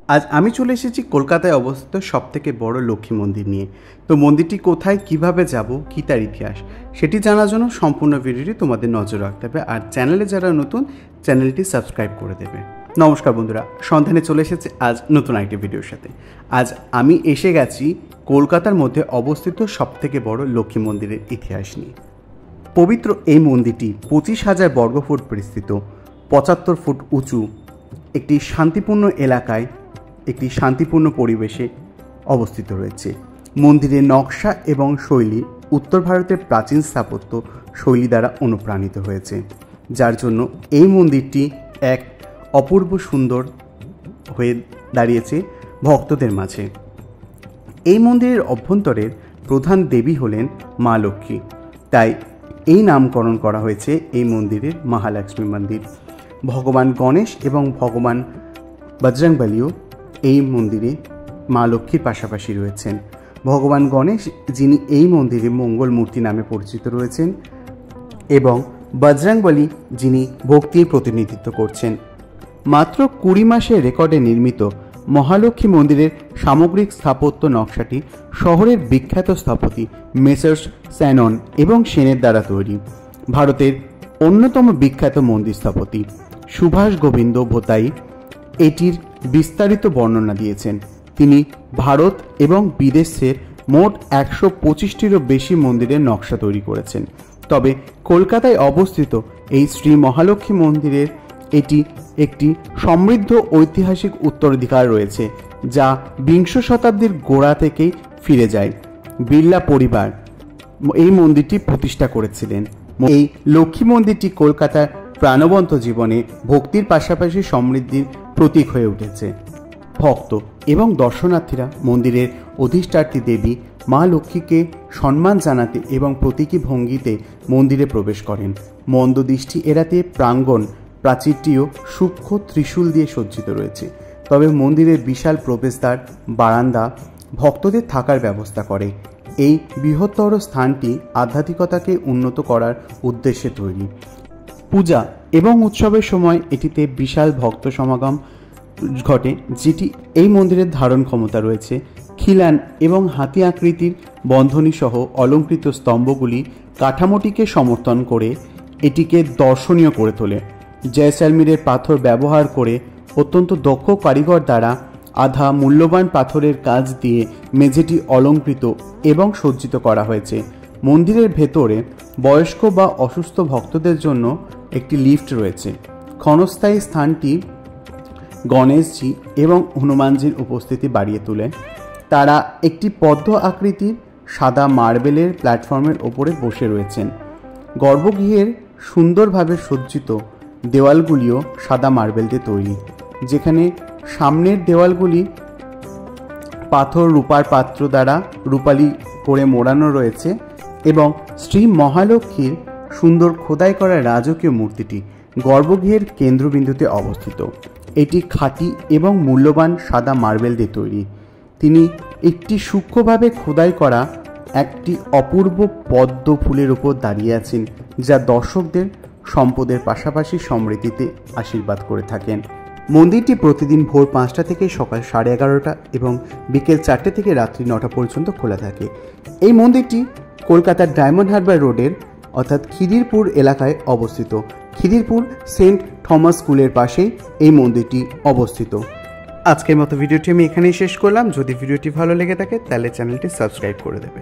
আজ আমি চলে এসেছি কলকাতায় অবস্থিত সবথেকে বড় লক্ষ্মী মন্দির নিয়ে। তো মন্দিরটি কোথায়, কিভাবে যাব, কী তার ইতিহাস সেটি জানার জন্য সম্পূর্ণ ভিডিওটি তোমাদের নজর রাখতে হবে। আর চ্যানেলে যারা নতুন, চ্যানেলটি সাবস্ক্রাইব করে দেবে। নমস্কার বন্ধুরা, সন্ধানে চলে এসেছে আজ নতুন একটি ভিডিওর সাথে। আজ আমি এসে গেছি কলকাতার মধ্যে অবস্থিত সবথেকে বড় লক্ষ্মী মন্দিরের ইতিহাস নিয়ে। পবিত্র এই মন্দিরটি 25,000 বর্গফুট বিস্তৃত, 75 ফুট উঁচু, একটি শান্তিপূর্ণ এলাকায়, একটি শান্তিপূর্ণ পরিবেশে অবস্থিত রয়েছে। মন্দিরের নকশা এবং শৈলী উত্তর ভারতের প্রাচীন স্থাপত্য শৈলী দ্বারা অনুপ্রাণিত হয়েছে, যার জন্য এই মন্দিরটি এক অপূর্ব সুন্দর হয়ে দাঁড়িয়েছে ভক্তদের মাঝে। এই মন্দিরের অভ্যন্তরের প্রধান দেবী হলেন মা লক্ষ্মী, তাই এই নামকরণ করা হয়েছে এই মন্দিরের মহালক্ষ্মী মন্দির। ভগবান গণেশ এবং ভগবান বজরংবলীও এই মন্দিরে মা লক্ষ্মীর পাশাপাশি রয়েছেন। ভগবান গণেশ, যিনি এই মন্দিরে মঙ্গল মূর্তি নামে পরিচিত রয়েছেন, এবং বজরংবলী, যিনি ভক্তির প্রতিনিধিত্ব করছেন। মাত্র 20 মাসের রেকর্ডে নির্মিত মহালক্ষ্মী মন্দিরের সামগ্রিক স্থাপত্য নকশাটি শহরের বিখ্যাত স্থপতি মেসার্স স্যানন এবং সেনের দ্বারা তৈরি। ভারতের অন্যতম বিখ্যাত মন্দির স্থপতি সুভাষ গোবিন্দ ভোতাই এটির বিস্তারিত বর্ণনা দিয়েছেন। তিনি ভারত এবং বিদেশের মোট 125টিরও বেশি মন্দিরের নকশা তৈরি করেছেন। তবে কলকাতায় অবস্থিত এই শ্রী মহালক্ষ্মী মন্দিরের এটি একটি সমৃদ্ধ ঐতিহাসিক উত্তরাধিকার রয়েছে, যা 20 শতাব্দীর গোড়া থেকেই ফিরে যায়। বিড়লা পরিবার এই মন্দিরটি প্রতিষ্ঠা করেছিলেন। এই লক্ষ্মী মন্দিরটি কলকাতার প্রাণবন্ত জীবনে ভক্তির পাশাপাশি সমৃদ্ধির প্রতীক হয়ে উঠেছে। ভক্ত এবং দর্শনার্থীরা মন্দিরের অধিষ্ঠাত্রী দেবী মা লক্ষ্মীকে সম্মান জানাতে এবং প্রতীকী ভঙ্গিতে মন্দিরে প্রবেশ করেন। মন্দ দৃষ্টি এড়াতে প্রাঙ্গণ প্রাচীরটিও সূক্ষ্ম ত্রিশূল দিয়ে সজ্জিত রয়েছে। তবে মন্দিরের বিশাল প্রবেশদ্বার, বারান্দা ভক্তদের থাকার ব্যবস্থা করে। এই বৃহত্তর স্থানটি আধ্যাত্মিকতাকে উন্নত করার উদ্দেশ্যে তৈরি। পূজা এবং উৎসবের সময় এটিতে বিশাল ভক্ত সমাগম ঘটে, যেটি এই মন্দিরের ধারণ ক্ষমতা রয়েছে। খিলান এবং হাতি আকৃতির বন্ধনী সহ অলঙ্কৃত স্তম্ভগুলি কাঠামোটিকে সমর্থন করে এটিকে দর্শনীয় করে তোলে। জয়সালমীরের পাথর ব্যবহার করে অত্যন্ত দক্ষ কারিগর দ্বারা আধা মূল্যবান পাথরের কাজ দিয়ে মেঝেটি অলঙ্কৃত এবং সজ্জিত করা হয়েছে। মন্দিরের ভেতরে বয়স্ক বা অসুস্থ ভক্তদের জন্য একটি লিফট রয়েছে। ক্ষণস্থায়ী স্থানটি গণেশজি এবং হনুমানজির উপস্থিতি বাড়িয়ে তোলে। তারা একটি পদ্ম আকৃতির সাদা মার্বেলের প্ল্যাটফর্মের ওপরে বসে রয়েছেন। গর্ভগৃহের সুন্দরভাবে সজ্জিত দেওয়ালগুলিও সাদা মার্বেল দিয়ে তৈরি, যেখানে সামনের দেওয়ালগুলি পাথর রূপার পাত্র দ্বারা রূপালি করে মোড়ানো রয়েছে এবং শ্রী মহালক্ষ্মীর সুন্দর খোদাই করা রাজকীয় মূর্তিটি গর্ভগৃহের কেন্দ্রবিন্দুতে অবস্থিত। এটি খাঁটি এবং মূল্যবান সাদা মার্বেল দিয়ে তৈরি। তিনি একটি সূক্ষ্মভাবে খোদাই করা একটি অপূর্ব পদ্ম ফুলের উপর দাঁড়িয়ে আছেন, যা দর্শকদের সম্পদের পাশাপাশি সমৃদ্ধিতে আশীর্বাদ করে থাকেন। মন্দিরটি প্রতিদিন ভোর 5টা থেকে সকাল 11:30 এবং বিকেল 4টে থেকে রাত্রি 9টা পর্যন্ত খোলা থাকে। এই মন্দিরটি কলকাতার ডায়মন্ড হারবার রোডের অর্থাৎ খিদিরপুর এলাকায় অবস্থিত। খিদিরপুর সেন্ট থমাস স্কুলের পাশেই এই মন্দিরটি অবস্থিত। আজকের মতো ভিডিওটি আমি এখানেই শেষ করলাম। যদি ভিডিওটি ভালো লেগে থাকে তাহলে চ্যানেলটি সাবস্ক্রাইব করে দেবে।